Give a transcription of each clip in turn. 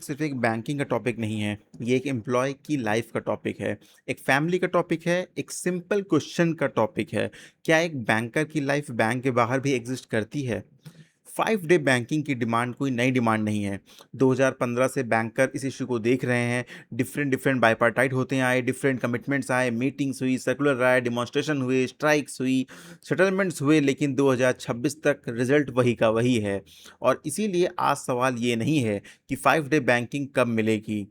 सिर्फ एक बैंकिंग का टॉपिक नहीं है, ये एक एम्प्लॉय की लाइफ का टॉपिक है, एक फैमिली का टॉपिक है, एक सिंपल क्वेश्चन का टॉपिक है। क्या एक बैंकर की लाइफ बैंक के बाहर भी एग्जिस्ट करती है? 5 डे बैंकिंग की डिमांड कोई नई डिमांड नहीं है। 2015 से बैंकर इस इश्यू को देख रहे हैं। डिफरेंट डिफरेंट बाइपार्टाइट होते आए, डिफरेंट कमिटमेंट्स आए, मीटिंग्स हुई, सर्कुलर आए, डिमॉन्स्ट्रेशन हुए, स्ट्राइक्स हुई, सेटलमेंट्स हुए, लेकिन 2026 तक रिजल्ट वही का वही है। और इसीलिए आज सवाल ये नहीं है कि 5 डे बैंकिंग कब मिलेगी।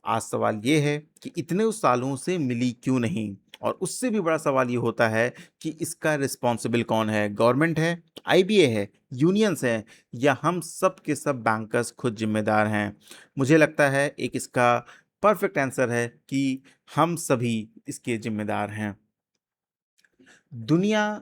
आज सवाल ये है कि इतने उस सालों से मिली क्यों नहीं। और उससे भी बड़ा सवाल ये होता है कि इसका रिस्पॉन्सिबल कौन है? गवर्नमेंट है, आईबीए है, यूनियंस हैं, या हम सब के सब बैंकर्स खुद जिम्मेदार हैं? मुझे लगता है एक इसका परफेक्ट आंसर है कि हम सभी इसके जिम्मेदार हैं। दुनिया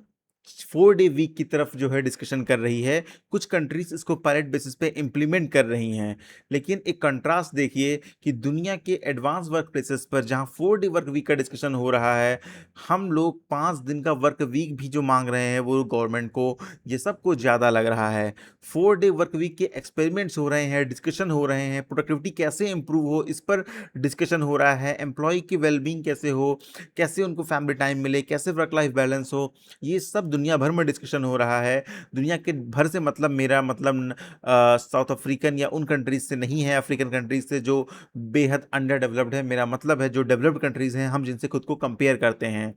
4 डे वीक की तरफ जो है डिस्कशन कर रही है। कुछ कंट्रीज इसको पायलट बेसिस पे इम्प्लीमेंट कर रही हैं। लेकिन एक कंट्रास्ट देखिए कि दुनिया के एडवांस वर्क प्लेसेस पर जहां 4 डे वर्क वीक का डिस्कशन हो रहा है, हम लोग 5 दिन का वर्क वीक भी जो मांग रहे हैं वो गवर्नमेंट को, ये सबको ज़्यादा लग रहा है। 4 डे वर्क वीक के एक्सपेरिमेंट्स हो रहे हैं, डिस्कशन हो रहे हैं, प्रोडक्टिविटी कैसे इंप्रूव हो इस पर डिस्कशन हो रहा है, एम्प्लॉय की वेलबींग कैसे हो, कैसे उनको फैमिली टाइम मिले, कैसे वर्क लाइफ बैलेंस हो, ये सब दुनिया भर में डिस्कशन हो रहा है। दुनिया के भर से मतलब मेरा मतलब साउथ अफ्रीकन या उन कंट्रीज से नहीं है, अफ्रीकन कंट्रीज से जो बेहद अंडर डेवलप्ड है। मेरा मतलब है जो डेवलप्ड कंट्रीज हैं, हम जिनसे खुद को कंपेयर करते हैं।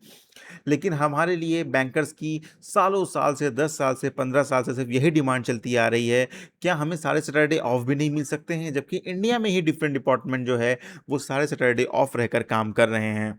लेकिन हमारे लिए बैंकर्स की सालों साल से, 10 साल से, 15 साल से सिर्फ यही डिमांड चलती आ रही है, क्या हमें सारे सैटरडे ऑफ भी नहीं मिल सकते हैं? जबकि इंडिया में ही डिफरेंट डिपार्टमेंट जो है वो सारे सैटरडे ऑफ रहकर काम कर रहे हैं।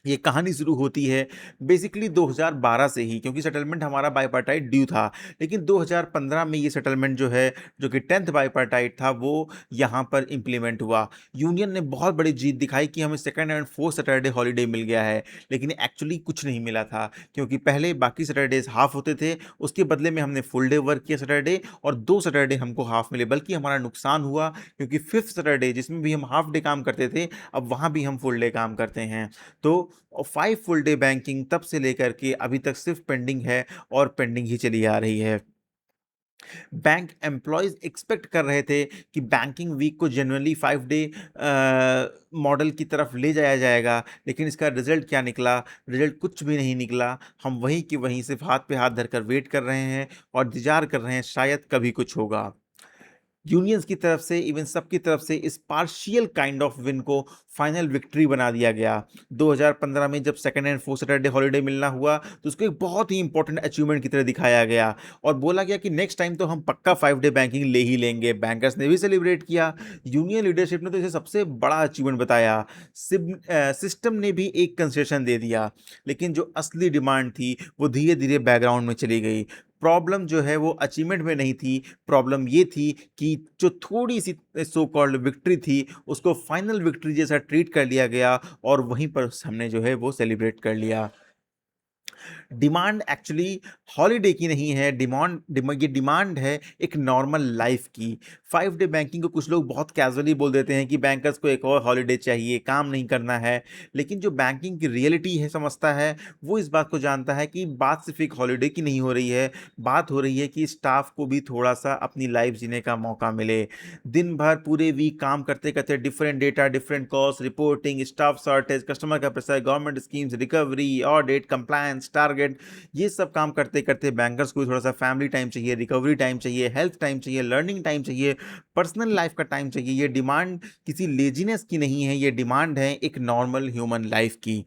ये कहानी शुरू होती है बेसिकली 2012 से ही, क्योंकि सेटलमेंट हमारा बाइपार्टाइट ड्यू था। लेकिन 2015 में ये सेटलमेंट जो है, जो कि 10th बाइपार्टाइट था, वो यहाँ पर इम्प्लीमेंट हुआ। यूनियन ने बहुत बड़ी जीत दिखाई कि हमें second and fourth Saturday holiday मिल गया है। लेकिन एक्चुअली कुछ नहीं मिला था, क्योंकि पहले बाकी सैटरडेज हाफ होते थे, उसके बदले में हमने फुल डे वर्क किया सैटरडे, और 2 सैटरडे हमको हाफ मिले। बल्कि हमारा नुकसान हुआ, क्योंकि फिफ्थ सैटरडे जिसमें भी हम हाफ डे काम करते थे, अब वहाँ भी हम फुल डे काम करते हैं। तो 5 फुल डे बैंकिंग तब से लेकर के अभी तक सिर्फ पेंडिंग है, और पेंडिंग ही चली आ रही है। बैंक एम्प्लॉयज एक्सपेक्ट कर रहे थे कि बैंकिंग वीक को जनरली 5 डे मॉडल की तरफ ले जाया जाएगा, लेकिन इसका रिजल्ट क्या निकला? रिजल्ट कुछ भी नहीं निकला। हम वहीं की वहीं सिर्फ हाथ पे हाथ धरकर वेट कर रहे हैं और इंतजार कर रहे हैं शायद कभी कुछ होगा। यूनियंस की तरफ से, इवन सबकी तरफ से इस पार्शियल काइंड ऑफ विन को फाइनल विक्ट्री बना दिया गया। 2015 में जब second and fourth Saturday holiday मिलना हुआ, तो उसको एक बहुत ही इंपॉर्टेंट अचीवमेंट की तरह दिखाया गया, और बोला गया कि नेक्स्ट टाइम तो हम पक्का 5 डे बैंकिंग ले ही लेंगे। बैंकर्स ने भी सेलिब्रेट किया, यूनियन लीडरशिप ने तो इसे सबसे बड़ा अचीवमेंट बताया। सिस्टम ने भी एक कंसेशन दे दिया, लेकिन जो असली डिमांड थी वो धीरे धीरे बैकग्राउंड में चली गई। प्रॉब्लम जो है वो अचीवमेंट में नहीं थी, प्रॉब्लम ये थी कि जो थोड़ी-सी सो कॉल्ड विक्ट्री थी, उसको फाइनल विक्ट्री जैसा ट्रीट कर लिया गया, और वहीं पर हमने जो है वो सेलिब्रेट कर लिया। डिमांड एक्चुअली हॉलिडे की नहीं है, ये डिमांड है एक नॉर्मल लाइफ की। 5 डे बैंकिंग को कुछ लोग बहुत कैजुअली बोल देते हैं कि बैंकर्स को एक और हॉलिडे चाहिए, काम नहीं करना है। लेकिन जो बैंकिंग की रियलिटी है समझता है, वो इस बात को जानता है कि बात सिर्फ एक हॉलिडे की नहीं हो रही है, बात हो रही है कि स्टाफ को भी थोड़ा-सा अपनी लाइफ जीने का मौका मिले। दिन भर पूरे वीक काम करते-करते different data, different cost, reporting, staff shortage, customer का pressure, government schemes, recovery, audit, compliance, target, ये सब काम करते-करते बैंकर्स को थोड़ा-सा फैमिली टाइम चाहिए, रिकवरी टाइम चाहिए, हेल्थ टाइम चाहिए, लर्निंग टाइम चाहिए, पर्सनल लाइफ का टाइम चाहिए। ये डिमांड किसी लेज़ीनेस की नहीं है, ये डिमांड है एक नॉर्मल ह्यूमन लाइफ की।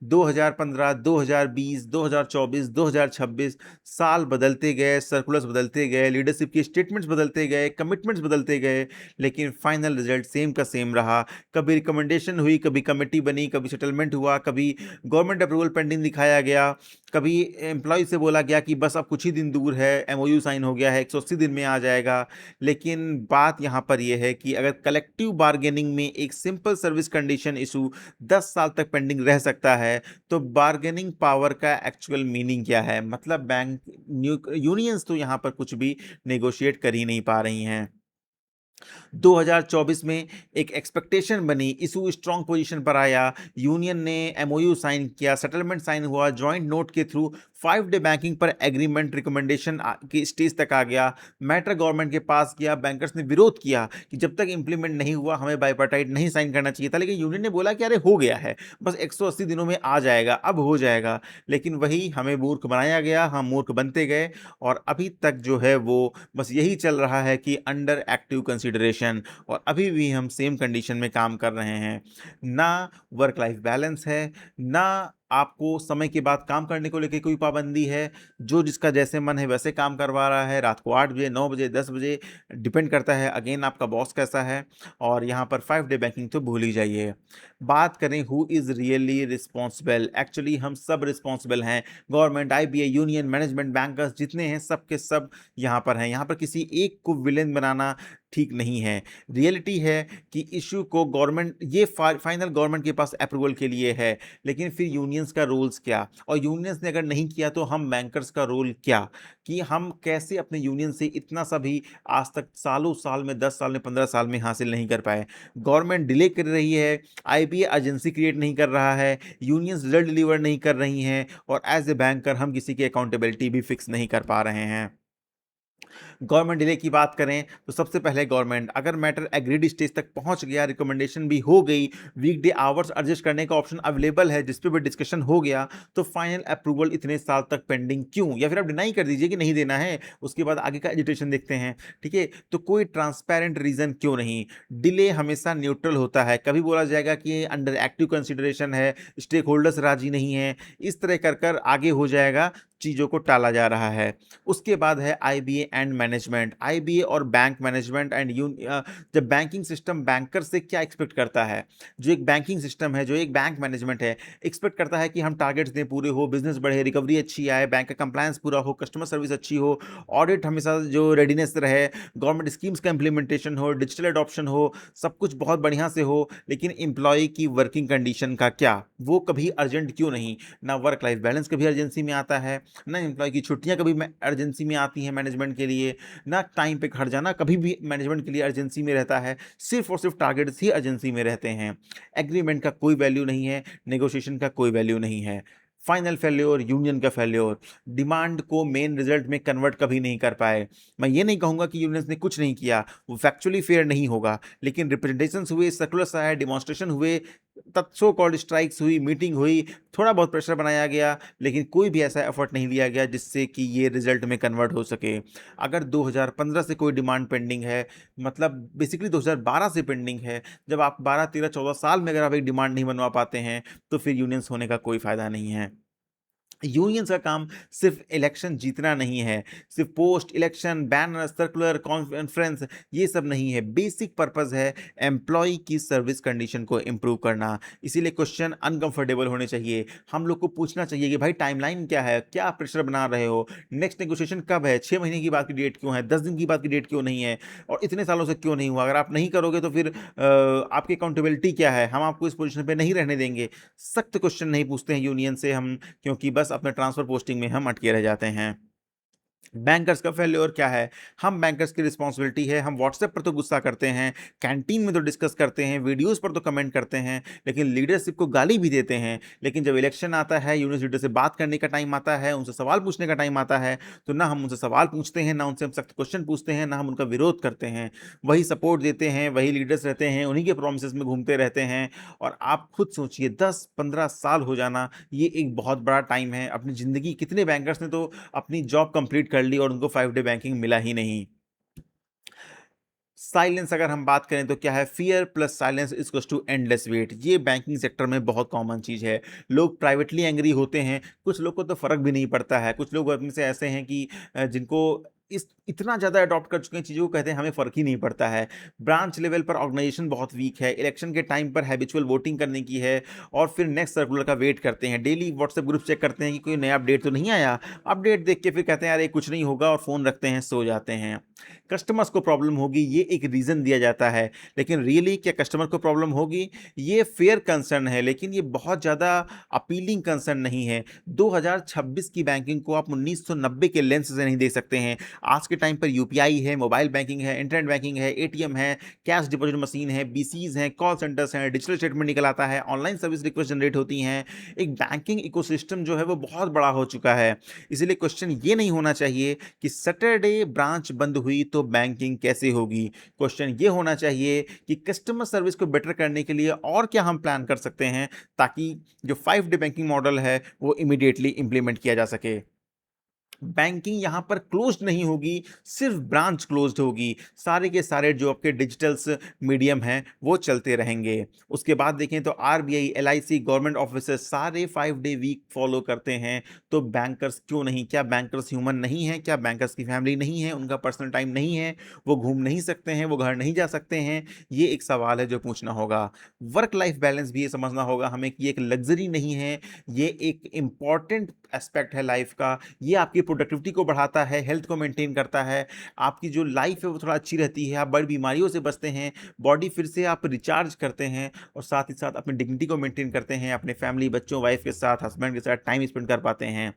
2015, 2020, 2024, 2026 साल बदलते गए, सर्कुलर्स बदलते गए, लीडरशिप की स्टेटमेंट्स बदलते गए, कमिटमेंट्स बदलते गए, लेकिन फाइनल रिजल्ट सेम का सेम रहा। कभी रिकमेंडेशन हुई, कभी कमिटी बनी, कभी सेटलमेंट हुआ, कभी गवर्नमेंट अप्रूवल पेंडिंग दिखाया गया, कभी एम्प्लॉय से बोला गया कि बस अब कुछ ही दिन दूर है, एमओयू साइन हो गया है, 180 दिन में आ जाएगा। लेकिन बात यहाँ पर यह है कि अगर कलेक्टिव बार्गेनिंग में एक सिंपल सर्विस कंडीशन इशू 10 साल तक पेंडिंग रह सकता है, तो बार्गेनिंग पावर का एक्चुअल मीनिंग क्या है? मतलब बैंक यूनियंस तो यहाँ पर कुछ भी नेगोशिएट कर ही नहीं पा रही हैं। 2024 में एक एक्सपेक्टेशन बनी, इशू स्ट्रॉन्ग पोजीशन पर आया, यूनियन ने एमओयू साइन किया, सेटलमेंट साइन हुआ, जॉइंट नोट के थ्रू 5 डे बैंकिंग पर एग्रीमेंट रिकमेंडेशन की स्टेज तक आ गया, मैटर गवर्नमेंट के पास गया, बैंकर्स ने विरोध किया कि जब तक इंप्लीमेंट नहीं हुआ हमें बाइपार्टाइट नहीं साइन करना चाहिए था, लेकिन यूनियन ने बोला कि अरे हो गया है, बस 180 दिनों में आ जाएगा, अब हो जाएगा। लेकिन वही हमें मूर्ख बनाया गया, हम मूर्ख बनते गए और अभी तक जो है वो बस यही चल रहा है कि अंडर एक्टिव कंसिडरेशन, और अभी भी हम सेम कंडीशन में काम कर रहे हैं। ना वर्क लाइफ बैलेंस है, ना आपको समय के बाद काम करने को लेके कोई पाबंदी है, जो जिसका जैसे मन है वैसे काम करवा रहा है, रात को 8 बजे, 9 बजे, 10 बजे, डिपेंड करता है अगेन आपका बॉस कैसा है। और यहाँ पर 5 डे बैंकिंग तो भूल ही जाइए। बात करें who is really responsible, actually हम सब रिस्पॉन्सिबल हैं। Government, IBA, union, management, bankers जितने हैं सब के सब यहाँ पर हैं। यहाँ पर किसी एक को विलेन बनाना ठीक नहीं है। रियलिटी है कि इशू को गवर्नमेंट, ये फाइनल गवर्नमेंट के पास अप्रूवल के लिए है, लेकिन फिर यूनियंस का रोल्स क्या, और यूनियंस ने अगर नहीं किया तो हम बैंकर्स का रोल क्या, कि हम कैसे अपने यूनियन से इतना सा भी आज तक सालों साल में, 10 साल में, 15 साल में हासिल नहीं कर पाए। गवर्नमेंट डिले कर रही है, आईबीए एजेंसी क्रिएट नहीं कर रहा है, यूनियंस रिजल्ट डिलीवर नहीं कर रही हैं, और एज ए बैंकर हम किसी की अकाउंटेबिलिटी भी फिक्स नहीं कर पा रहे हैं। गवर्नमेंट डिले की बात करें तो सबसे पहले गवर्नमेंट, अगर मैटर एग्रीड स्टेज तक पहुंच गया, रिकमेंडेशन भी हो गई, वीकडे आवर्स एडजस्ट करने का ऑप्शन अवेलेबल है, जिस पे भी डिस्कशन हो गया, तो फाइनल अप्रूवल इतने साल तक पेंडिंग क्यों? या फिर आप डिनाई कर दीजिए कि नहीं देना है, उसके बाद आगे का एजुटेशन देखते हैं। ठीक है, तो कोई ट्रांसपेरेंट रीजन क्यों नहीं? डिले हमेशा न्यूट्रल होता है, कभी बोला जाएगा कि अंडर एक्टिव कंसिडरेशन है, स्टेक होल्डर्स राजी नहीं है, इस तरह कर कर आगे हो जाएगा, चीज़ों को टाला जा रहा है। उसके बाद है आईबीए एंड मैनेजमेंट, आईबीए और बैंक मैनेजमेंट एंड जब बैंकिंग सिस्टम बैंकर से क्या एक्सपेक्ट करता है, जो एक बैंकिंग सिस्टम है, जो एक बैंक मैनेजमेंट है, एक्सपेक्ट करता है कि हम टारगेट्स दें, पूरे हो, बिजनेस बढ़े, रिकवरी अच्छी आए, बैंक का कंप्लायंस पूरा हो, कस्टमर सर्विस अच्छी हो, ऑडिट हमेशा जो रेडीनेस रहे, गवर्नमेंट स्कीम्स का इंप्लीमेंटेशन हो, डिजिटल एडॉप्शन हो, सब कुछ बहुत बढ़िया से हो। लेकिन एम्प्लॉय की वर्किंग कंडीशन का क्या, वो कभी अर्जेंट क्यों नहीं? ना वर्क लाइफ बैलेंस कभी अर्जेंसी में आता है, ना एम्प्लॉय की छुट्टियां कभी अर्जेंसी में आती हैं मैनेजमेंट के लिए, ना टाइम पे घर जाना कभी भी मैनेजमेंट के लिए अर्जेंसी में रहता है, सिर्फ और सिर्फ टारगेट्स ही अर्जेंसी में रहते हैं। एग्रीमेंट का कोई वैल्यू नहीं है, नेगोशिएशन का कोई वैल्यू नहीं है। फाइनल फेल्योर, यूनियन का फेल्योर, डिमांड को मेन रिजल्ट में कन्वर्ट कभी नहीं कर पाए। मैं ये नहीं कहूंगा कि यूनियंस ने कुछ नहीं किया, वो फैक्चुअली फेयर नहीं होगा, लेकिन रिप्रेजेंटेशंस हुए, सर्कुलर्स आए, डिमॉन्स्ट्रेशन हुए, तब सो कॉल्ड स्ट्राइक्स हुई, मीटिंग हुई, थोड़ा बहुत प्रेशर बनाया गया, लेकिन कोई भी ऐसा एफर्ट नहीं लिया गया जिससे कि ये रिजल्ट में कन्वर्ट हो सके। अगर 2015 से कोई डिमांड पेंडिंग है, मतलब बेसिकली 2012 से पेंडिंग है, जब आप 12, 13, 14 साल में अगर आप एक डिमांड नहीं बनवा पाते हैं, तो फिर यूनियंस होने का कोई फायदा नहीं है। यूनियंस का काम सिर्फ इलेक्शन जीतना नहीं है, सिर्फ post election banner, circular, conference, ये सब नहीं है। बेसिक पर्पस है एम्प्लॉय की सर्विस कंडीशन को इम्प्रूव करना। इसीलिए क्वेश्चन अनकंफर्टेबल होने चाहिए, हम लोग को पूछना चाहिए कि भाई टाइमलाइन क्या है, क्या आप प्रेशर बना रहे हो, नेक्स्ट नेगोशिएशन कब है, 6 महीने की बात की डेट क्यों है, 10 दिन की बात की डेट क्यों नहीं है, और इतने सालों से क्यों नहीं हुआ? अगर आप नहीं करोगे तो फिर आपकी अकाउंटेबिलिटी क्या है, हम आपको इस पोजीशन पे नहीं रहने देंगे। सख्त क्वेश्चन नहीं पूछते हैं यूनियन से हम, क्योंकि बस अपने ट्रांसफर पोस्टिंग में हम अटके रह जाते हैं। बैंकर्स का फेल्योर क्या है? हम बैंकर्स की रिस्पॉन्सिबिलिटी है, हम व्हाट्सएप पर तो गुस्सा करते हैं, कैंटीन में तो डिस्कस करते हैं, वीडियोस पर तो कमेंट करते हैं, लेकिन लीडरशिप को गाली भी देते हैं। लेकिन जब इलेक्शन आता है, यूनियन लीडर से बात करने का टाइम आता है, उनसे सवाल पूछने का टाइम आता है, तो ना हम उनसे सवाल पूछते हैं, ना उनसे हम सख्त क्वेश्चन पूछते हैं, ना हम उनका विरोध करते हैं। वही सपोर्ट देते हैं, वही लीडर्स रहते हैं, उन्हीं के प्रोमिस में घूमते रहते हैं। और आप खुद सोचिए, 10-15 साल हो जाना, ये एक बहुत बड़ा टाइम है। अपनी ज़िंदगी, कितने बैंकर्स ने तो अपनी जॉब कंप्लीट कर ली और उनको 5 डे बैंकिंग मिला ही नहीं। साइलेंस अगर हम बात करें तो क्या है? Fear plus silence equals to endless wait. ये बैंकिंग सेक्टर में बहुत कॉमन चीज़ है। लोग प्राइवेटली एंग्री होते हैं, कुछ लोग को तो फ़र्क भी नहीं पड़ता है। कुछ लोग अपने से ऐसे हैं कि जिनको इस इतना ज़्यादा अडॉप्ट कर चुके हैं चीज़ों को, कहते हैं हमें फ़र्क ही नहीं पड़ता है। ब्रांच लेवल पर ऑर्गेनाइजेशन बहुत वीक है, इलेक्शन के टाइम पर हैबिचुअल वोटिंग करने की है, और फिर नेक्स्ट सर्कुलर का वेट करते हैं। डेली व्हाट्सएप ग्रुप चेक करते हैं कि कोई नया अपडेट तो नहीं आया। अपडेट देख के फिर कहते हैं अरे कुछ नहीं होगा, और फ़ोन रखते हैं, सो जाते हैं। कस्टमर्स को प्रॉब्लम होगी, ये एक रीज़न दिया जाता है, लेकिन रियली क्या कस्टमर को प्रॉब्लम होगी? ये फेयर कंसर्न है, लेकिन ये बहुत ज़्यादा अपीलिंग कंसर्न नहीं है। 2026 की बैंकिंग को आप 1990 के लेंस से नहीं देख सकते हैं। आज के टाइम पर यूपीआई है, मोबाइल बैंकिंग है, इंटरनेट बैंकिंग है, एटीएम है, कैश डिपॉजिट मशीन है, बीसीज हैं, कॉल सेंटर्स हैं, डिजिटल स्टेटमेंट निकल आता है, ऑनलाइन सर्विस रिक्वेस्ट जनरेट होती हैं। एक बैंकिंग इकोसिस्टम जो है वो बहुत बड़ा हो चुका है। इसीलिए क्वेश्चन ये नहीं होना चाहिए कि सैटरडे ब्रांच बंद हुई तो बैंकिंग कैसे होगी। क्वेश्चन ये होना चाहिए कि कस्टमर सर्विस को बेटर करने के लिए और क्या हम प्लान कर सकते हैं ताकि जो 5 डे बैंकिंग मॉडल है वो इमीडिएटली इंप्लीमेंट किया जा सके। बैंकिंग यहां पर क्लोज्ड नहीं होगी, सिर्फ ब्रांच क्लोज्ड होगी। सारे के सारे जो आपके डिजिटल्स मीडियम हैं वो चलते रहेंगे। उसके बाद देखें तो आरबीआई, एलआईसी, गवर्नमेंट ऑफिसर्स सारे 5 डे वीक फॉलो करते हैं। तो बैंकर्स क्यों नहीं? क्या बैंकर्स ह्यूमन नहीं है? क्या बैंकर्स की फैमिली नहीं है? उनका पर्सनल टाइम नहीं है? वो घूम नहीं सकते हैं? वो घर नहीं जा सकते हैं? ये एक सवाल है जो पूछना होगा। वर्क लाइफ बैलेंस भी ये समझना होगा हमें कि ये एक लग्जरी नहीं है, ये एक इंपॉर्टेंट एस्पेक्ट है लाइफ का। ये आपकी प्रोडक्टिविटी को बढ़ाता है, हेल्थ को मेंटेन करता है, आपकी जो लाइफ है वो थोड़ा अच्छी रहती है, आप बड़ी बीमारियों से बचते हैं, बॉडी फिर से आप रिचार्ज करते हैं और साथ ही साथ अपनी डिग्निटी को मेंटेन करते हैं, अपने फैमिली, बच्चों, वाइफ के साथ, हस्बैंड के साथ टाइम स्पेंड कर पाते हैं।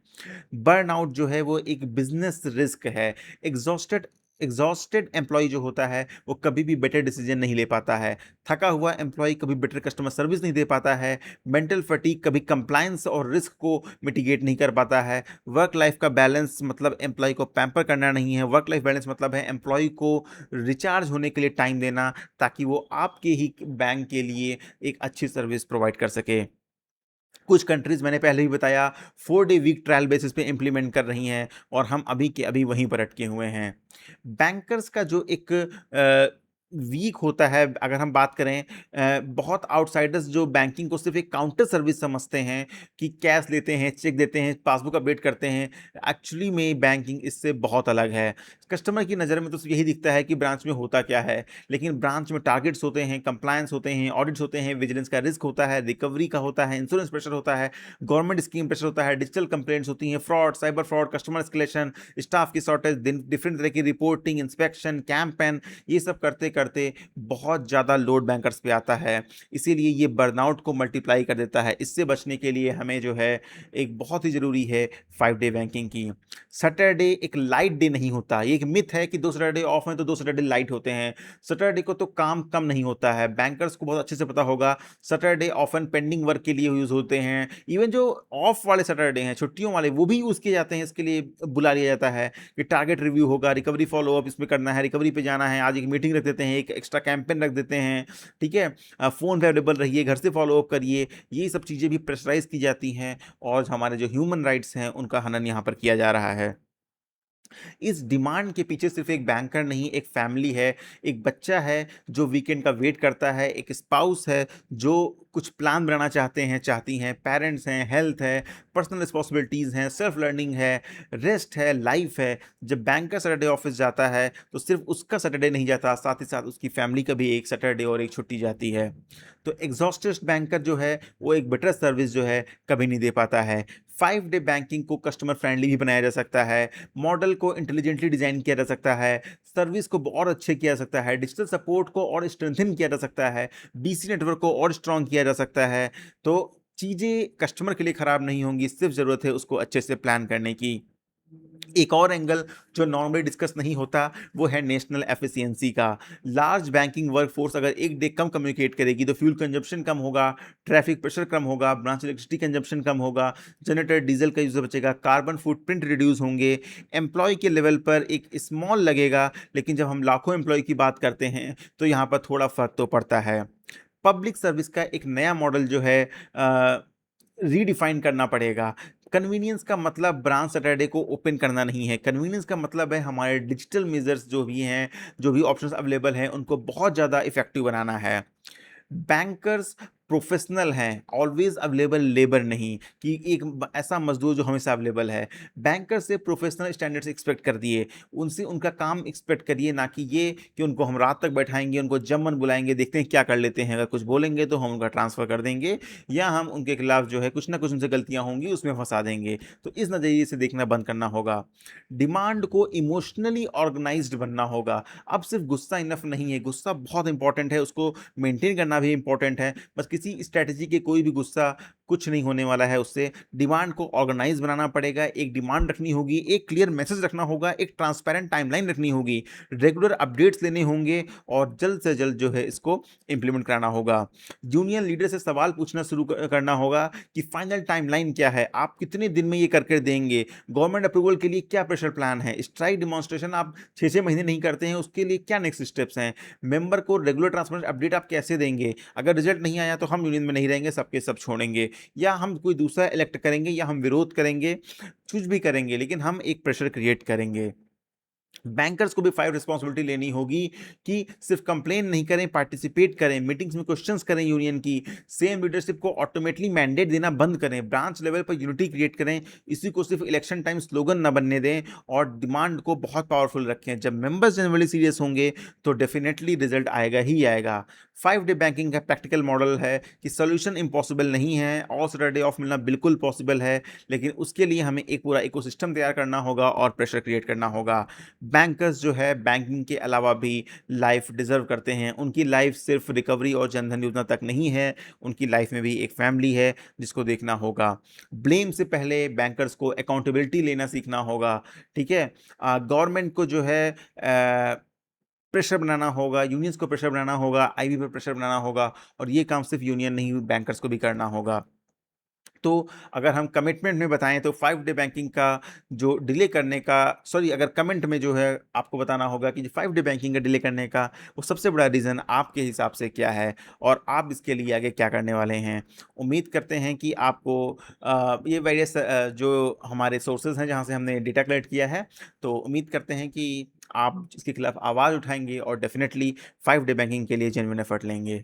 बर्नआउट जो है वो एक बिजनेस रिस्क है। एग्जॉस्टेड एग्जॉस्टेड एम्प्लॉय जो होता है वो कभी भी बेटर डिसीजन नहीं ले पाता है। थका हुआ एम्प्लॉय कभी बेटर कस्टमर सर्विस नहीं दे पाता है। मेंटल फटीग कभी कंप्लायंस और रिस्क को मिटिगेट नहीं कर पाता है। वर्क लाइफ का बैलेंस मतलब एम्प्लॉय को पैम्पर करना नहीं है। वर्क लाइफ बैलेंस मतलब है एम्प्लॉय को रिचार्ज होने के लिए टाइम देना ताकि वो आपके ही बैंक के लिए एक अच्छी सर्विस प्रोवाइड कर सके। कुछ कंट्रीज मैंने पहले ही बताया 4 डे वीक ट्रायल बेसिस पे इंप्लीमेंट कर रही हैं और हम अभी के अभी वहीं पर अटके हुए हैं। बैंकर्स का जो एक वीक होता है, अगर हम बात करें, बहुत आउटसाइडर्स जो बैंकिंग को सिर्फ एक काउंटर सर्विस समझते हैं कि कैश लेते हैं, चेक देते हैं, पासबुक अपडेट करते हैं। एक्चुअली में बैंकिंग इससे बहुत अलग है। कस्टमर की नज़र में तो यही दिखता है कि ब्रांच में होता क्या है, लेकिन ब्रांच में टारगेट्स होते हैं, कंप्लायंस होते हैं, ऑडिट्स होते हैं, विजिलेंस का रिस्क होता है, रिकवरी का होता है, इंश्योरेंस प्रेशर होता है, गवर्नमेंट स्कीम प्रेशर होता है, डिजिटल कंप्लेंट्स होती हैं, fraud, cyber fraud, customer escalation, staff की शॉर्टेज, डिफरेंट तरह की रिपोर्टिंग, इंस्पेक्शन, कैंपेन, ये सब करते करते बहुत ज़्यादा लोड बैंकर्स पे आता है। इसीलिए ये बर्नआउट को मल्टीप्लाई कर देता है। इससे बचने के लिए हमें जो है एक बहुत ही ज़रूरी है 5 डे बैंकिंग की। सैटरडे एक लाइट डे नहीं होता। ये एक मिथ है कि 2 सैटरडे ऑफ हैं तो 2 सैटरडे लाइट होते हैं। सैटरडे को तो काम कम नहीं होता है। बैंकर्स को बहुत अच्छे से पता होगा सैटरडे ऑफन पेंडिंग वर्क के लिए यूज़ होते हैं। इवन जो ऑफ वाले सैटरडे हैं, छुट्टियों वाले, वो भी यूज़ किए जाते हैं। इसके लिए बुला लिया जाता है कि टारगेट रिव्यू होगा, रिकवरी फॉलोअप इसमें करना है, रिकवरी पे जाना है, आज एक मीटिंग रख देते हैं, एक एक्स्ट्रा कैंपेन रख देते हैं, ठीक है? फ़ोन पे अवेलेबल रहिए, घर से फॉलोअप करिए। ये सब चीज़ें भी प्रेशराइज़ की जाती हैं और हमारे जो ह्यूमन राइट्स हैं उनका हनन यहाँ पर किया जा रहा है। इस डिमांड के पीछे सिर्फ एक बैंकर नहीं, एक फैमिली है, एक बच्चा है जो वीकेंड का वेट करता है, एक स्पाउस है जो कुछ प्लान बनाना चाहते हैं, चाहती हैं, पेरेंट्स हैं, हेल्थ है, पर्सनल रिस्पॉन्सिबिलिटीज़ हैं, सेल्फ लर्निंग है, रेस्ट है, लाइफ है। जब बैंकर सैटरडे ऑफिस जाता है तो सिर्फ उसका सैटरडे नहीं जाता, साथ ही साथ उसकी फैमिली का भी एक सैटरडे और एक छुट्टी जाती है। तो एग्जॉस्टेड बैंकर जो है वो एक बेटर सर्विस जो है कभी नहीं दे पाता है। 5 डे बैंकिंग को कस्टमर फ्रेंडली भी बनाया जा सकता है, मॉडल को इंटेलिजेंटली डिज़ाइन किया जा सकता है, सर्विस को और अच्छे किया जा सकता है, डिजिटल सपोर्ट को और स्ट्रेंथन किया जा सकता है, बीसी नेटवर्क को और स्ट्रॉन्ग किया जा सकता है। तो चीज़ें कस्टमर के लिए खराब नहीं होंगी, सिर्फ ज़रूरत है उसको अच्छे से प्लान करने की। एक और एंगल जो नॉर्मली डिस्कस नहीं होता वो है नेशनल एफिशिएंसी का। लार्ज बैंकिंग वर्कफोर्स अगर एक डे कम कम्युनिकेट करेगी तो फ्यूल कंजप्शन कम होगा, ट्रैफिक प्रेशर कम होगा, ब्रांच इलेक्ट्रिसिटी कंजप्शन कम होगा, जनरेटर डीजल का यूज़ बचेगा, कार्बन फुटप्रिंट रिड्यूस होंगे। एम्प्लॉय के लेवल पर एक स्मॉल लगेगा, लेकिन जब हम लाखों एम्प्लॉय की बात करते हैं तो यहाँ पर थोड़ा फ़र्क तो पड़ता है। पब्लिक सर्विस का एक नया मॉडल जो है रीडिफाइन करना पड़ेगा। कन्वीनियंस का मतलब ब्रांच सैटरडे को ओपन करना नहीं है। कन्वीनियंस का मतलब है हमारे डिजिटल मेजर्स जो भी हैं, जो भी ऑप्शंस अवेलेबल हैं, उनको बहुत ज़्यादा इफ़ेक्टिव बनाना है। बैंकर्स प्रोफेशनल हैं, ऑलवेज अवेलेबल लेबर नहीं कि एक ऐसा मजदूर जो हमेशा अवेलेबल है। बैंकर से प्रोफेशनल स्टैंडर्ड्स एक्सपेक्ट कर दिए, उनसे उनका काम एक्सपेक्ट करिए, ना कि ये कि उनको हम रात तक बैठाएंगे, उनको जब मन बुलाएंगे देखते हैं क्या कर लेते हैं, अगर कुछ बोलेंगे तो हम उनका ट्रांसफ़र कर देंगे या हम उनके खिलाफ जो है कुछ ना कुछ उनसे गलतियाँ होंगी उसमें फंसा देंगे। तो इस नज़रिए से देखना बंद करना होगा। डिमांड को इमोशनली ऑर्गेनाइज्ड बनना होगा। अब सिर्फ गुस्सा इनफ नहीं है, गुस्सा बहुत इंपॉर्टेंट है, उसको मेंटेन करना भी इंपॉर्टेंट है। बस किसी स्ट्रैटेजी के कोई भी गुस्सा कुछ नहीं होने वाला है उससे। डिमांड को ऑर्गेनाइज बनाना पड़ेगा, एक डिमांड रखनी होगी, एक क्लियर मैसेज रखना होगा, एक ट्रांसपेरेंट टाइमलाइन रखनी होगी, रेगुलर अपडेट्स लेने होंगे और जल्द से जल्द जो है इसको इंप्लीमेंट कराना होगा। यूनियन लीडर से सवाल पूछना शुरू करना होगा कि फाइनल टाइमलाइन क्या है, आप कितने दिन में ये करके देंगे, गवर्नमेंट अप्रूवल के लिए क्या प्रेशर प्लान है, स्ट्राइक डिमॉन्स्ट्रेशन आप 6-6 महीने नहीं करते हैं उसके लिए क्या नेक्स्ट स्टेप्स हैं, मेंबर को रेगुलर ट्रांसपेरेंट अपडेट आप कैसे देंगे, अगर रिजल्ट नहीं आया तो हम यूनियन में नहीं रहेंगे, सबके सब छोड़ेंगे, या हम कोई दूसरा इलेक्ट करेंगे, या हम विरोध करेंगे, कुछ भी करेंगे लेकिन हम एक प्रेशर क्रिएट करेंगे। बैंकर्स को भी 5 रिस्पॉन्सिबिलिटी लेनी होगी कि सिर्फ कंप्लेन नहीं करें, पार्टिसिपेट करें, मीटिंग्स में क्वेश्चंस करें यूनियन की, सेम लीडरशिप को ऑटोमेटिकली मैंडेट देना बंद करें, ब्रांच लेवल पर यूनिटी क्रिएट करें, इसी को सिर्फ इलेक्शन टाइम स्लोगन ना बनने दें और डिमांड को बहुत पावरफुल रखें। जब मेंबर्स जनरली सीरियस होंगे तो डेफिनेटली रिजल्ट आएगा ही आएगा। 5 डे बैंकिंग का प्रैक्टिकल मॉडल है कि सोल्यूशन इम्पॉसिबल नहीं है, ऑल सैटरडे ऑफ मिलना बिल्कुल पॉसिबल है, लेकिन उसके लिए हमें एक पूरा इकोसिस्टम तैयार करना होगा और प्रेशर क्रिएट करना होगा। बैंकर्स जो है बैंकिंग के अलावा भी लाइफ डिजर्व करते हैं, उनकी लाइफ सिर्फ रिकवरी और जनधन योजना तक नहीं है, उनकी लाइफ में भी एक फैमिली है जिसको देखना होगा। ब्लेम से पहले बैंकर्स को अकाउंटेबिलिटी लेना सीखना होगा, ठीक है। गवर्नमेंट को जो है प्रेशर बनाना होगा, यूनियंस को प्रेशर बनाना होगा, आईबी पर प्रेशर बनाना होगा, और ये काम सिर्फ यूनियन नहीं बैंकर्स को भी करना होगा। तो अगर हम कमिटमेंट में बताएं तो 5 डे बैंकिंग का जो डिले करने का, सॉरी, अगर कमेंट में जो है आपको बताना होगा कि जो 5 डे बैंकिंग का डिले करने का वो सबसे बड़ा रीज़न आपके हिसाब से क्या है और आप इसके लिए आगे क्या करने वाले हैं। उम्मीद करते हैं कि आपको ये वेरियस जो हमारे सोर्सेज हैं जहां से हमने डेटा कलेक्ट किया है, तो उम्मीद करते हैं कि आप इसके खिलाफ आवाज़ उठाएंगे और डेफिनेटली 5 डे बैंकिंग के लिए जेन्युइन एफर्ट लेंगे।